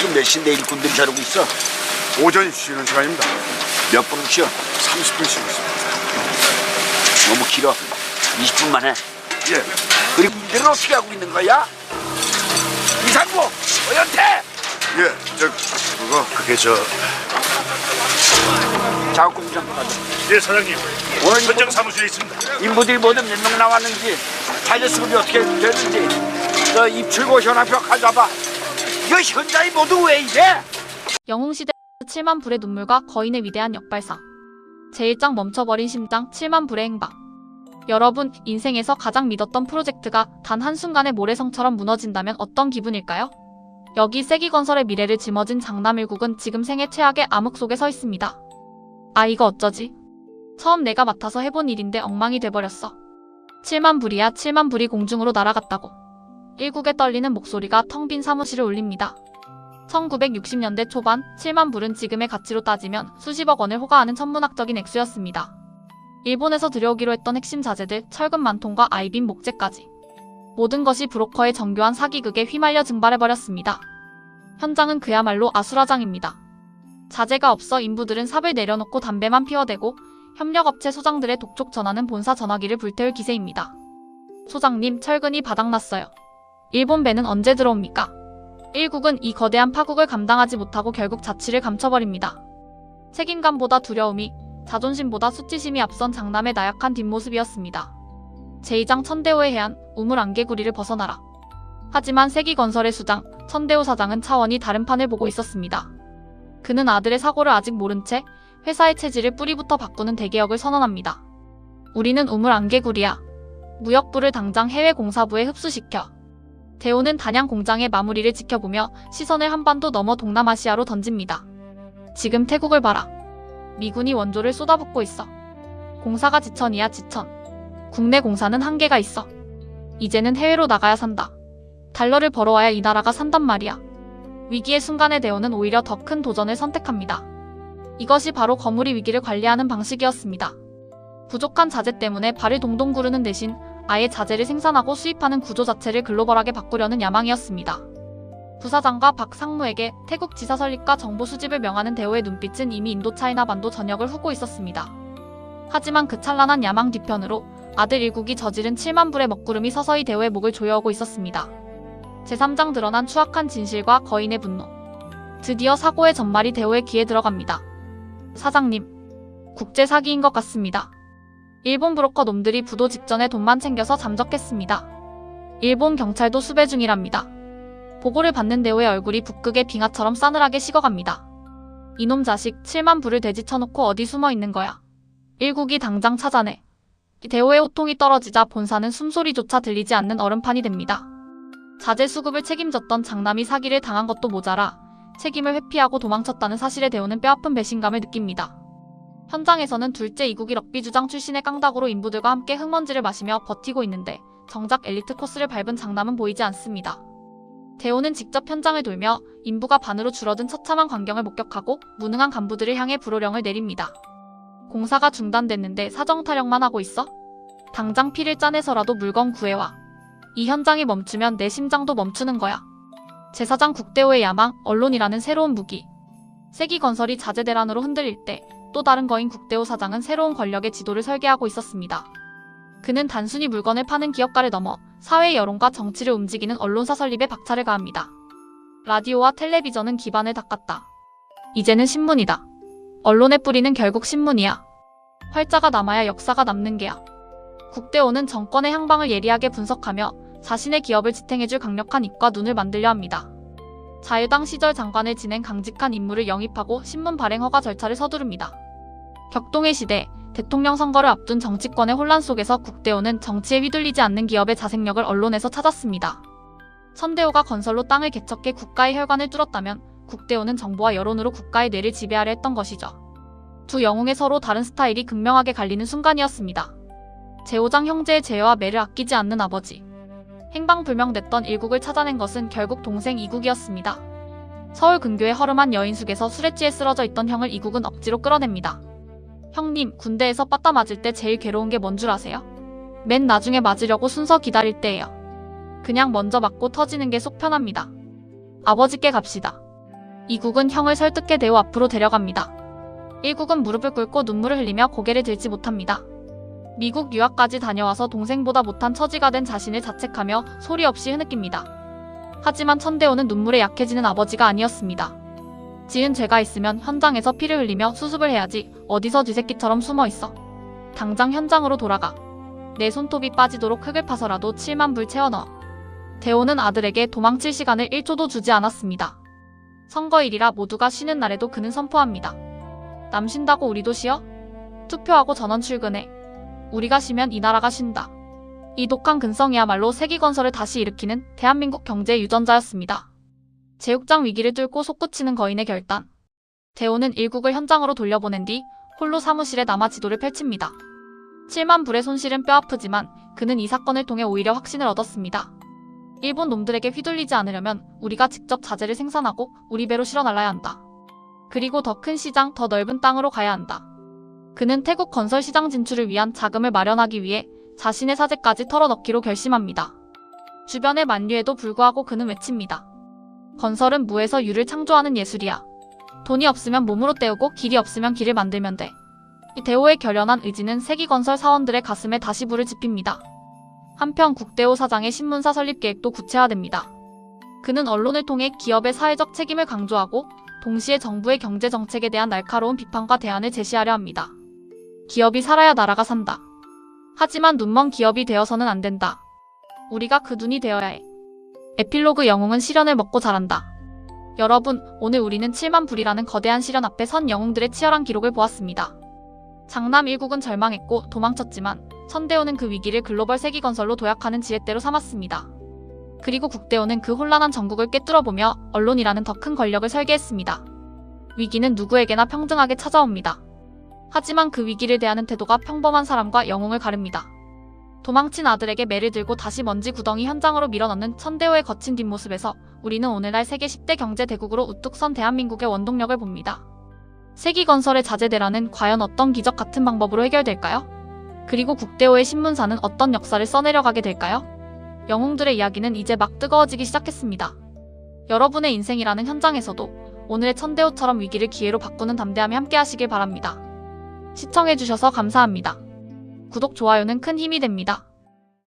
지금 몇 시인데 일꾼들이 저러고 있어? 오전 쉬는 시간입니다. 몇 분을 쉬어? 30분 쉬고 있습니다. 너무 길어. 20분만 해. 예. 그리고 일들은 어떻게 하고 있는 거야? 이상구, 어연태! 예, 그게 작업공장 가자. 예, 사장님. 오늘 현장 사무실에 있습니다. 인부들이 모두 몇 명 나왔는지, 자재 수급이 어떻게 되는지, 너 입출고 현황표 가져와봐. 이거 현장이 모두 왜 이래? 영웅시대 7만 불의 눈물과 거인의 위대한 역발상. 제1장 멈춰버린 심장 7만 불의 행방. 여러분, 인생에서 가장 믿었던 프로젝트가 단 한순간에 모래성처럼 무너진다면 어떤 기분일까요? 여기 세기건설의 미래를 짊어진 장남 1국은 지금 생애 최악의 암흑 속에 서 있습니다. 아, 이거 어쩌지? 처음 내가 맡아서 해본 일인데 엉망이 돼버렸어. 7만 불이야. 7만 불이 공중으로 날아갔다고. 1국의 떨리는 목소리가 텅 빈 사무실을 울립니다. 1960년대 초반 7만 불은 지금의 가치로 따지면 수십억 원을 호가하는 천문학적인 액수였습니다. 일본에서 들여오기로 했던 핵심 자재들, 철근 만통과 아이빔 목재까지. 모든 것이 브로커의 정교한 사기극에 휘말려 증발해버렸습니다. 현장은 그야말로 아수라장입니다. 자재가 없어 인부들은 삽을 내려놓고 담배만 피워대고 협력업체 소장들의 독촉 전화는 본사 전화기를 불태울 기세입니다. 소장님, 철근이 바닥났어요. 일본 배는 언제 들어옵니까? 1국은 이 거대한 파국을 감당하지 못하고 결국 자취를 감춰버립니다. 책임감보다 두려움이, 자존심보다 수치심이 앞선 장남의 나약한 뒷모습이었습니다. 제2장 천대호의 해안, 우물 안개구리를 벗어나라. 하지만 세기건설의 수장, 천대호 사장은 차원이 다른 판을 보고 있었습니다. 그는 아들의 사고를 아직 모른 채 회사의 체질을 뿌리부터 바꾸는 대개혁을 선언합니다. 우리는 우물 안개구리야. 무역부를 당장 해외 공사부에 흡수시켜. 대호는 단양 공장의 마무리를 지켜보며 시선을 한반도 넘어 동남아시아로 던집니다. 지금 태국을 봐라. 미군이 원조를 쏟아붓고 있어. 공사가 지천이야, 지천. 국내 공사는 한계가 있어. 이제는 해외로 나가야 산다. 달러를 벌어와야 이 나라가 산단 말이야. 위기의 순간에 대호는 오히려 더 큰 도전을 선택합니다. 이것이 바로 거물이 위기를 관리하는 방식이었습니다. 부족한 자재 때문에 발을 동동 구르는 대신 아예 자재를 생산하고 수입하는 구조 자체를 글로벌하게 바꾸려는 야망이었습니다. 부사장과 박 상무에게 태국 지사 설립과 정보 수집을 명하는 대호의 눈빛은 이미 인도차이나 반도 전역을 후고 있었습니다. 하지만 그 찬란한 야망 뒤편으로 아들 1국이 저지른 7만 불의 먹구름이 서서히 대호의 목을 조여오고 있었습니다. 제3장 드러난 추악한 진실과 거인의 분노. 드디어 사고의 전말이 대호의 귀에 들어갑니다. 사장님, 국제 사기인 것 같습니다. 일본 브로커 놈들이 부도 직전에 돈만 챙겨서 잠적했습니다. 일본 경찰도 수배 중이랍니다. 보고를 받는 대호의 얼굴이 북극의 빙하처럼 싸늘하게 식어갑니다. 이놈 자식, 7만 불을 되지쳐놓고 어디 숨어 있는 거야. 1국이 당장 찾아내. 대호의 호통이 떨어지자 본사는 숨소리조차 들리지 않는 얼음판이 됩니다. 자재 수급을 책임졌던 장남이 사기를 당한 것도 모자라 책임을 회피하고 도망쳤다는 사실에 대호는 뼈아픈 배신감을 느낍니다. 현장에서는 둘째 2국이 럭비 주장 출신의 깡닭으로 인부들과 함께 흙먼지를 마시며 버티고 있는데 정작 엘리트 코스를 밟은 장남은 보이지 않습니다. 대호는 직접 현장을 돌며 인부가 반으로 줄어든 처참한 광경을 목격하고 무능한 간부들을 향해 불호령을 내립니다. 공사가 중단됐는데 사정 타령만 하고 있어? 당장 피를 짜내서라도 물건 구해와. 이 현장이 멈추면 내 심장도 멈추는 거야. 제4장 국대호의 야망, 언론이라는 새로운 무기. 세기건설이 자재 대란으로 흔들릴 때 또 다른 거인 국대호 사장은 새로운 권력의 지도를 설계하고 있었습니다. 그는 단순히 물건을 파는 기업가를 넘어 사회 여론과 정치를 움직이는 언론사 설립에 박차를 가합니다. 라디오와 텔레비전은 기반을 닦았다. 이제는 신문이다. 언론의 뿌리는 결국 신문이야. 활자가 남아야 역사가 남는 게야. 국대호는 정권의 향방을 예리하게 분석하며 자신의 기업을 지탱해줄 강력한 입과 눈을 만들려 합니다. 자유당 시절 장관을 지낸 강직한 인물을 영입하고 신문 발행 허가 절차를 서두릅니다. 격동의 시대, 대통령 선거를 앞둔 정치권의 혼란 속에서 국대호는 정치에 휘둘리지 않는 기업의 자생력을 언론에서 찾았습니다. 천대호가 건설로 땅을 개척해 국가의 혈관을 뚫었다면 국대호는 정보와 여론으로 국가의 뇌를 지배하려 했던 것이죠. 두 영웅의 서로 다른 스타일이 극명하게 갈리는 순간이었습니다. 제5장 형제의 재회와 매를 아끼지 않는 아버지. 행방불명됐던 1국을 찾아낸 것은 결국 동생 2국이었습니다. 서울 근교의 허름한 여인숙에서 술에 취해 쓰러져 있던 형을 2국은 억지로 끌어냅니다. 형님, 군대에서 빠따 맞을 때 제일 괴로운 게 뭔 줄 아세요? 맨 나중에 맞으려고 순서 기다릴 때예요. 그냥 먼저 맞고 터지는 게 속 편합니다. 아버지께 갑시다. 2국은 형을 설득해 대호 앞으로 데려갑니다. 1국은 무릎을 꿇고 눈물을 흘리며 고개를 들지 못합니다. 미국 유학까지 다녀와서 동생보다 못한 처지가 된 자신을 자책하며 소리 없이 흐느낍니다. 하지만 천대호는 눈물에 약해지는 아버지가 아니었습니다. 지은 죄가 있으면 현장에서 피를 흘리며 수습을 해야지 어디서 쥐새끼처럼 숨어있어. 당장 현장으로 돌아가. 내 손톱이 빠지도록 흙을 파서라도 7만 불 채워넣어. 대호는 아들에게 도망칠 시간을 1초도 주지 않았습니다. 선거일이라 모두가 쉬는 날에도 그는 선포합니다. 남 쉰다고 우리도 쉬어? 투표하고 전원 출근해. 우리가 쉬면 이 나라가 쉰다. 이 독한 근성이야말로 세기건설을 다시 일으키는 대한민국 경제의 유전자였습니다. 제육장 위기를 뚫고 솟구치는 거인의 결단. 대호는 1국을 현장으로 돌려보낸 뒤 홀로 사무실에 남아 지도를 펼칩니다. 7만 불의 손실은 뼈아프지만 그는 이 사건을 통해 오히려 확신을 얻었습니다. 일본 놈들에게 휘둘리지 않으려면 우리가 직접 자재를 생산하고 우리 배로 실어 날라야 한다. 그리고 더 큰 시장, 더 넓은 땅으로 가야 한다. 그는 태국 건설 시장 진출을 위한 자금을 마련하기 위해 자신의 사재까지 털어넣기로 결심합니다. 주변의 만류에도 불구하고 그는 외칩니다. 건설은 무에서 유를 창조하는 예술이야. 돈이 없으면 몸으로 때우고 길이 없으면 길을 만들면 돼. 이 대호의 결연한 의지는 세기건설 사원들의 가슴에 다시 불을 지핍니다. 한편 국대호 사장의 신문사 설립 계획도 구체화됩니다. 그는 언론을 통해 기업의 사회적 책임을 강조하고 동시에 정부의 경제 정책에 대한 날카로운 비판과 대안을 제시하려 합니다. 기업이 살아야 나라가 산다. 하지만 눈먼 기업이 되어서는 안 된다. 우리가 그 눈이 되어야 해. 에필로그 영웅은 시련을 먹고 자란다. 여러분, 오늘 우리는 7만 불이라는 거대한 시련 앞에 선 영웅들의 치열한 기록을 보았습니다. 장남 1국은 절망했고 도망쳤지만 천대호는 그 위기를 글로벌 세기건설로 도약하는 지렛대로 삼았습니다. 그리고 국대호는 그 혼란한 전국을 꿰뚫어보며 언론이라는 더 큰 권력을 설계했습니다. 위기는 누구에게나 평등하게 찾아옵니다. 하지만 그 위기를 대하는 태도가 평범한 사람과 영웅을 가릅니다. 도망친 아들에게 매를 들고 다시 먼지 구덩이 현장으로 밀어넣는 천대호의 거친 뒷모습에서 우리는 오늘날 세계 10대 경제 대국으로 우뚝 선 대한민국의 원동력을 봅니다. 세기건설의 자재대란은 과연 어떤 기적 같은 방법으로 해결될까요? 그리고 국대호의 신문사는 어떤 역사를 써내려가게 될까요? 영웅들의 이야기는 이제 막 뜨거워지기 시작했습니다. 여러분의 인생이라는 현장에서도 오늘의 천대호처럼 위기를 기회로 바꾸는 담대함이 함께 하시길 바랍니다. 시청해주셔서 감사합니다. 구독, 좋아요는 큰 힘이 됩니다.